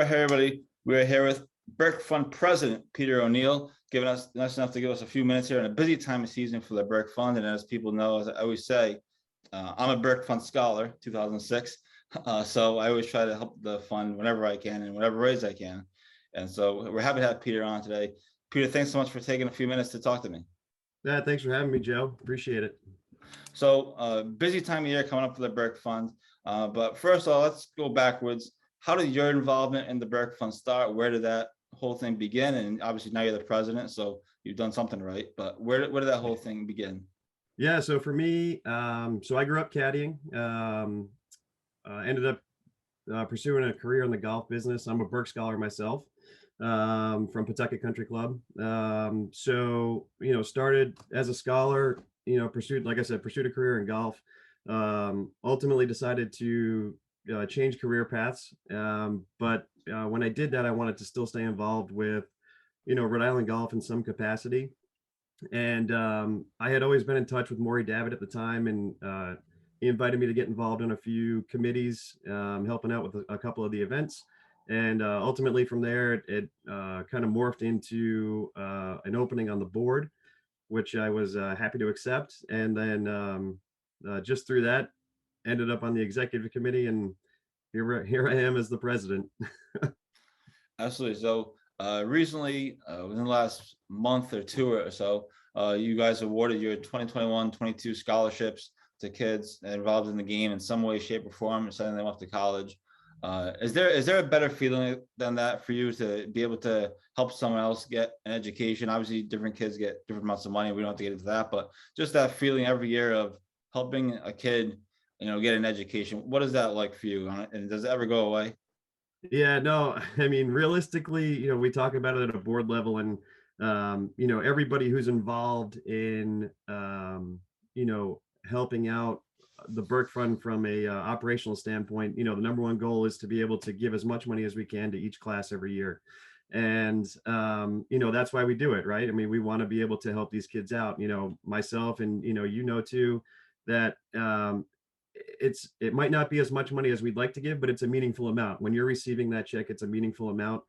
right, hey everybody. We're here with Burke Fund President Peter O'Neill, giving us nice enough to give us a few minutes here in a busy time of season for the Burke Fund. And as people know, as I always say, I'm a Burke Fund scholar, 2006. So I always try to help the fund whenever I can in whatever ways I can. And so we're happy to have Peter on today. Peter, thanks so much for taking a few minutes to talk to me. Yeah, thanks for having me, Joe. Appreciate it. So busy time of year coming up for the Burke Fund. But first of all, let's go backwards. How did your involvement in the Burke Fund start? Where did that whole thing begin? And obviously now you're the president, so you've done something right. But where did that whole thing begin? Yeah, so for me, so I grew up caddying. Ended up pursuing a career in the golf business. I'm a Burke scholar myself, from Pawtucket Country Club. So started as a scholar. Pursued, like I said, pursued a career in golf. Ultimately decided to change career paths. But when I did that, I wanted to still stay involved with, Rhode Island golf in some capacity. And I had always been in touch with Maury Davitt at the time, and he invited me to get involved in a few committees, helping out with a couple of the events. And ultimately from there, it kind of morphed into an opening on the board, which I was happy to accept. And then just through that, ended up on the executive committee, and here I am as the president. Absolutely. So recently, within the last month or two or so, you guys awarded your 2021-22 scholarships to kids involved in the game in some way, shape, or form, sending them off to college. Is there a better feeling than that for you to be able to help someone else get an education? Obviously, different kids get different amounts of money. We don't have to get into that, but just that feeling every year of helping a kid, get an education. What is that like for you? And does it ever go away? Yeah, no, I mean, realistically, we talk about it at a board level, and everybody who's involved in helping out the Burke Fund from a operational standpoint. The number one goal is to be able to give as much money as we can to each class every year. And that's why we do it, right? I mean, we want to be able to help these kids out, myself, and too, that it might not be as much money as we'd like to give, but it's a meaningful amount. When you're receiving that check, it's a meaningful amount.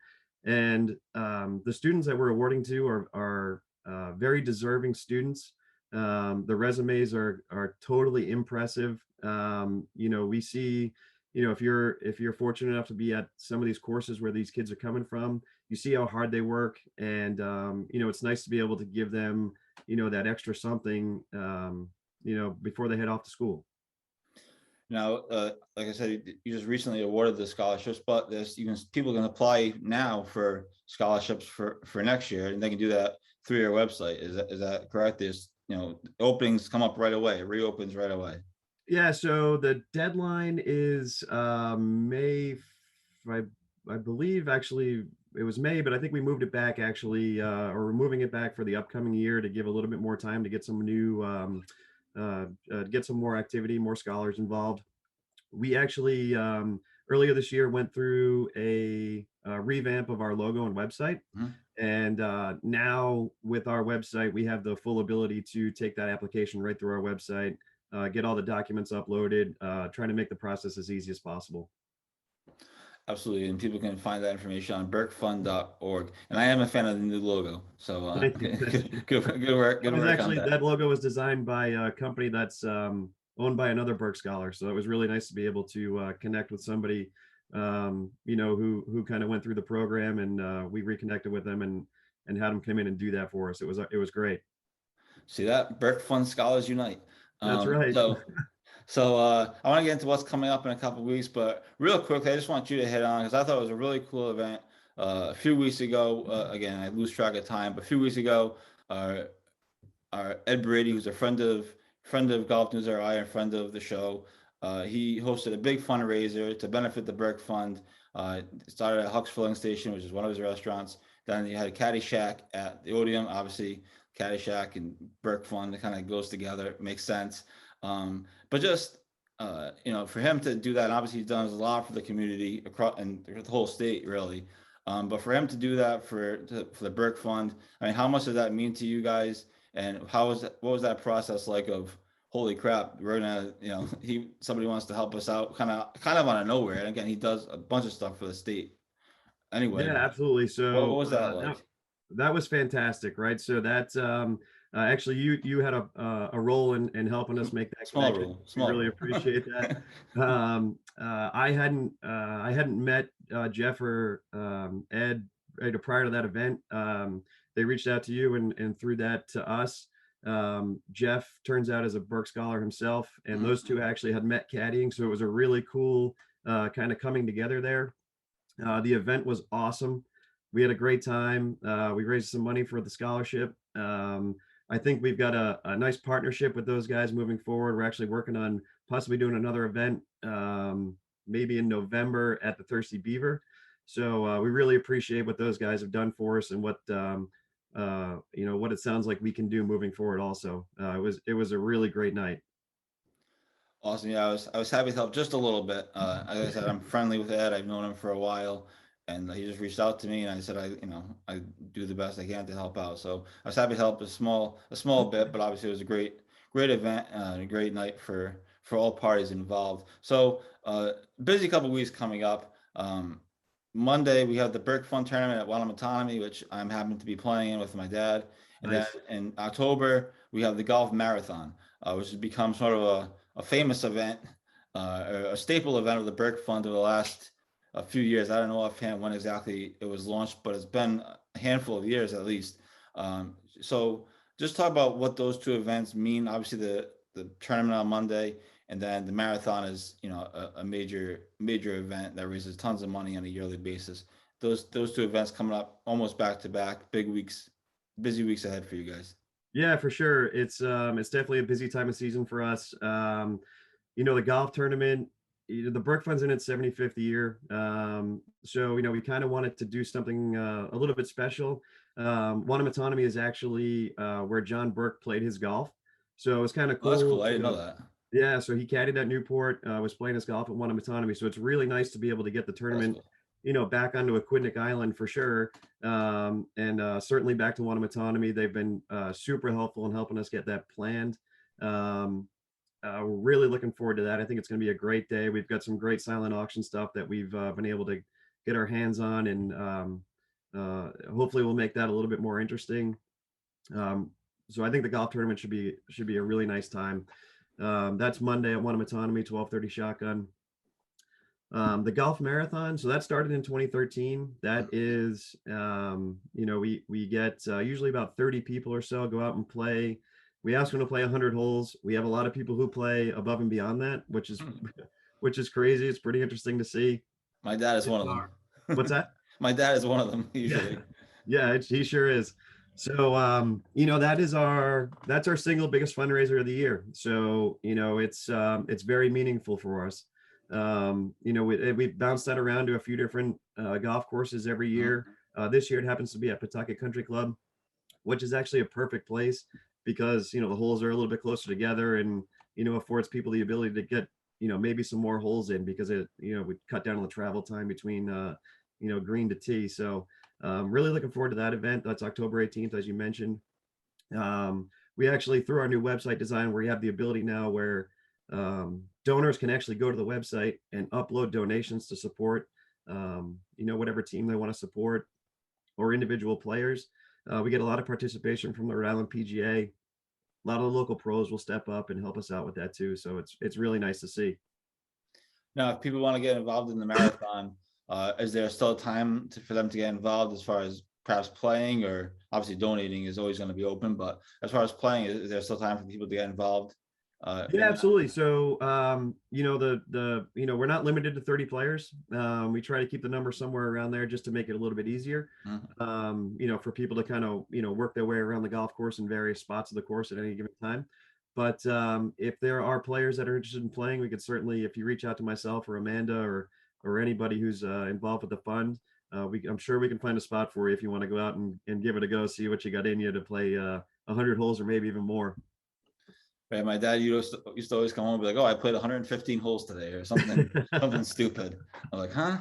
And the students that we're awarding to are very deserving students. The resumes are totally impressive. We see, if you're fortunate enough to be at some of these courses where these kids are coming from, you see how hard they work. And it's nice to be able to give them that extra something before they head off to school. Now, like I said, you just recently awarded the scholarships, but people can apply now for scholarships for next year, and they can do that through your website. Is that correct? There's openings come up right away, it reopens right away. Yeah, so the deadline is May. I believe actually it was May, but I think we moved it back actually, or we're moving it back for the upcoming year to give a little bit more time to get some new get some more activity, more scholars involved. We actually earlier this year went through a revamp of our logo and website. Mm-hmm. And now with our website, we have the full ability to take that application right through our website, get all the documents uploaded, trying to make the process as easy as possible. Absolutely, and people can find that information on burkefund.org. And I am a fan of the new logo, so good work. That logo was designed by a company that's owned by another Burke scholar, so it was really nice to be able to connect with somebody who kind of went through the program, and we reconnected with them and had them come in and do that for us. It was great. See that? Burke Fund Scholars Unite. That's right. So I want to get into what's coming up in a couple of weeks, but real quickly, I just want you to hit on, because I thought it was a really cool event. A few weeks ago, again, I lose track of time, but a few weeks ago, our Ed Brady, who's a friend of GolfNewsRI and friend of the show, he hosted a big fundraiser to benefit the Burke Fund. It started at Huck's Filling Station, which is one of his restaurants. Then you had a Caddy Shack at the Odeum. Obviously, Caddy Shack and Burke Fund, it kind of goes together. It makes sense. But just for him to do that, and obviously he's done a lot for the community across and the whole state, really. But for him to do that for the Burke Fund, I mean, how much does that mean to you guys? And what was that process like of, holy crap, we're gonna, somebody wants to help us out, kind of out of nowhere. And again, he does a bunch of stuff for the state. anyway, Yeah, but absolutely. what So was that like? that was fantastic, right? So that actually you had a role in helping us make that Small connection. rule, We small really rule. appreciate that. I hadn't met Jeff or Ed prior to that event. They reached out to you and through that to us. Jeff turns out is a Burke Scholar himself, and those two actually had met caddying, so it was a really cool kind of coming together there. The event was awesome. We had a great time. We raised some money for the scholarship. I think we've got a nice partnership with those guys moving forward. We're actually working on possibly doing another event, maybe in November at the Thirsty Beaver. So we really appreciate what those guys have done for us and what what it sounds like we can do moving forward. Also, it was a really great night. Awesome. Yeah, I was happy to help just a little bit. As I said, I'm friendly with Ed. I've known him for a while, and he just reached out to me, and I said I do the best I can to help out. So I was happy to help a small bit, but obviously it was a great event and a great night for all parties involved. So busy couple weeks coming up. Monday we have the Burke Fund tournament at Autonomy, which I'm happy to be playing in with my dad, and then Nice. in October we have the golf marathon, which has become sort of a famous event, a staple event of the Burke Fund over the last a few years. I don't know offhand when exactly it was launched, but it's been a handful of years at least. So just talk about what those two events mean. Obviously, the tournament on Monday, and then the marathon is a major event that raises tons of money on a yearly basis. Those two events coming up almost back to back, big weeks, busy weeks ahead for you guys. Yeah, for sure. It's definitely a busy time of season for us. The golf tournament, the Burke Fund's in its 75th year. So we kind of wanted to do something a little bit special. Autonomy is actually where John Burke played his golf. So it's kind of Oh, that's cool. cool. I didn't know that. Yeah, so he caddied at Newport, was playing his golf at Autonomy. So it's really nice to be able to get the That's tournament, cool. back onto Aquidneck Island for sure. And certainly back to Autonomy. They've been super helpful in helping us get that planned. We're really looking forward to that. I think it's going to be a great day. We've got some great silent auction stuff that we've been able to get our hands on, and hopefully we'll make that a little bit more interesting. So I think the golf tournament should be a really nice time. That's Monday at Autonomy, 12:30 shotgun. The golf marathon, so that started in 2013. That is, we get usually about 30 people or so go out and play. We ask them to play 100 holes. We have a lot of people who play above and beyond that, which is which is crazy. It's pretty interesting to see. My dad is one of them. What's that? My dad is one of them Yeah, usually. yeah, he sure is. So, that's our single biggest fundraiser of the year. So, it's very meaningful for us. We bounce that around to a few different golf courses every year. This year it happens to be at Pawtucket Country Club, which is actually a perfect place because the holes are a little bit closer together and affords people the ability to get maybe some more holes in because it we cut down on the travel time between green to tee. So really looking forward to that event. That's October 18th, as you mentioned. We actually, through our new website design, we have the ability now where donors can actually go to the website and upload donations to support whatever team they want to support or individual players. We get a lot of participation from the Rhode Island PGA. A lot of the local pros will step up and help us out with that too. So it's really nice to see. Now, if people want to get involved in the marathon, is there still time for them to get involved as far as perhaps playing, or obviously donating is always going to be open, but as far as playing, is there still time for people to get involved? Yeah, absolutely. So, we're not limited to 30 players. We try to keep the number somewhere around there just to make it a little bit easier, for people to kind of, work their way around the golf course in various spots of the course at any given time. But if there are players that are interested in playing, we could certainly, if you reach out to myself or Amanda or anybody who's involved with the fund, I'm sure we can find a spot for you if you want to go out and give it a go, see what you got in you to play 100 holes or maybe even more. Right, my dad used to always come home and be like, "Oh, I played 115 holes today," or something, something stupid. I'm like, "Huh?"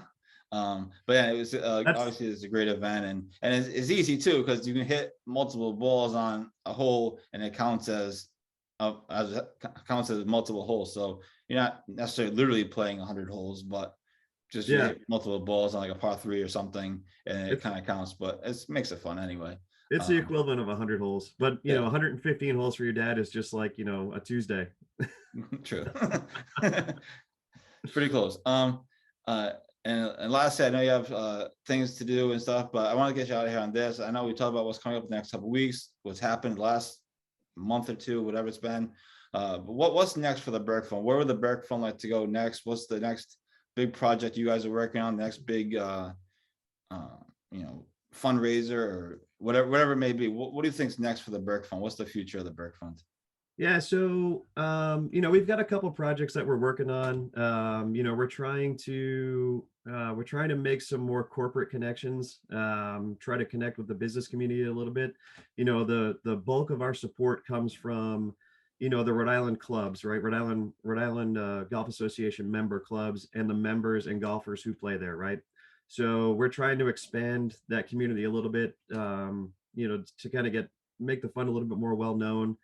But yeah, it was obviously it's a great event, and it's easy too because you can hit multiple balls on a hole, and it counts as multiple holes. So you're not necessarily literally playing 100 holes, but just you Yeah, hit multiple balls on like a par 3 or something, and it it's kind of counts, but it makes it fun anyway. it's the Um, equivalent of 100 holes, but yeah, 115 holes for your dad is just like a Tuesday. true. Pretty close. Uh, and lastly, I know you have things to do and stuff, but I want to get you out of here on this. I know we talked about what's coming up the next couple of weeks, what's happened the last month or two, whatever it's been. But what's next for the Burke Fund? Where would the Burke Fund like to go next? What's the next big project you guys are working on? The next big, fundraiser or whatever it may be. What do you think's next for the Burke Fund? What's the future of the Burke Fund? Yeah, so we've got a couple projects that we're working on. We're trying to make some more corporate connections, try to connect with the business community a little bit. The bulk of our support comes from, the Rhode Island clubs, right? Rhode Island Golf Association member clubs and the members and golfers who play there, right? So we're trying to expand that community a little bit, to kind of make the fund a little bit more well known,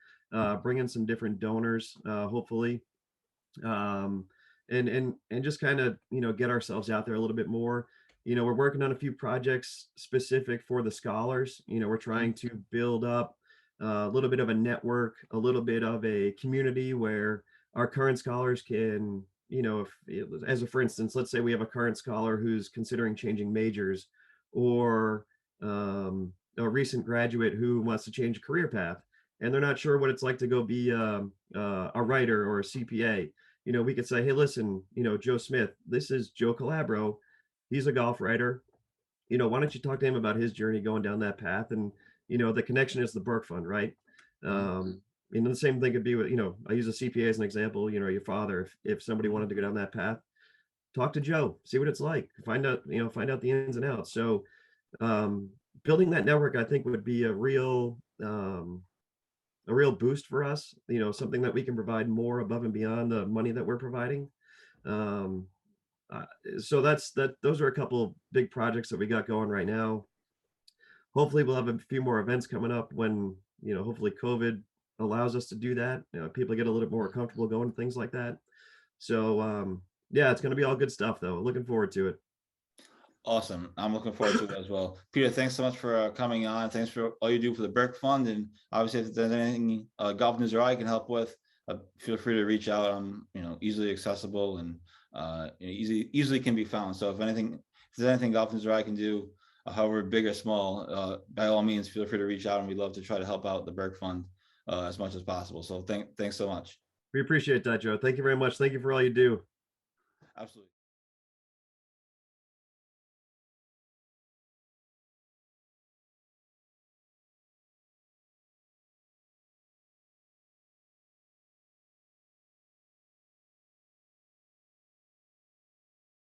bring in some different donors, hopefully, um, and just kind of get ourselves out there a little bit more. We're working on a few projects specific for the scholars. We're trying to build up a little bit of a network, a little bit of a community where our current scholars can, for instance, let's say we have a current scholar who's considering changing majors, or a recent graduate who wants to change a career path and they're not sure what it's like to go be a writer or a CPA. We could say, hey, listen, Joe Smith, this is Joe Calabro. He's a golf writer. Why don't you talk to him about his journey going down that path? And, the connection is the Burke Fund, right? The same thing could be with, I use a CPA as an example, your father, if somebody wanted to go down that path, talk to Joe, see what it's like, find out the ins and outs. So building that network, I think would be a real boost for us, something that we can provide more above and beyond the money that we're providing. Um, so those are a couple of big projects that we got going right now. Hopefully we'll have a few more events coming up when, hopefully COVID allows us to do that. People get a little bit more comfortable going to things like that. So yeah, it's going to be all good stuff though. Looking forward to it. Awesome. I'm looking forward to it as well. Peter, thanks so much for coming on. Thanks for all you do for the Burke Fund. And obviously, if there's anything GolfNewsRI can help with, feel free to reach out. I'm easily accessible and easily can be found. So if there's anything GolfNewsRI can do, however big or small, by all means, feel free to reach out, and we'd love to try to help out the Burke Fund as much as possible. So thanks so much. We appreciate that, Joe. Thank you very much. Thank you for all you do. Absolutely.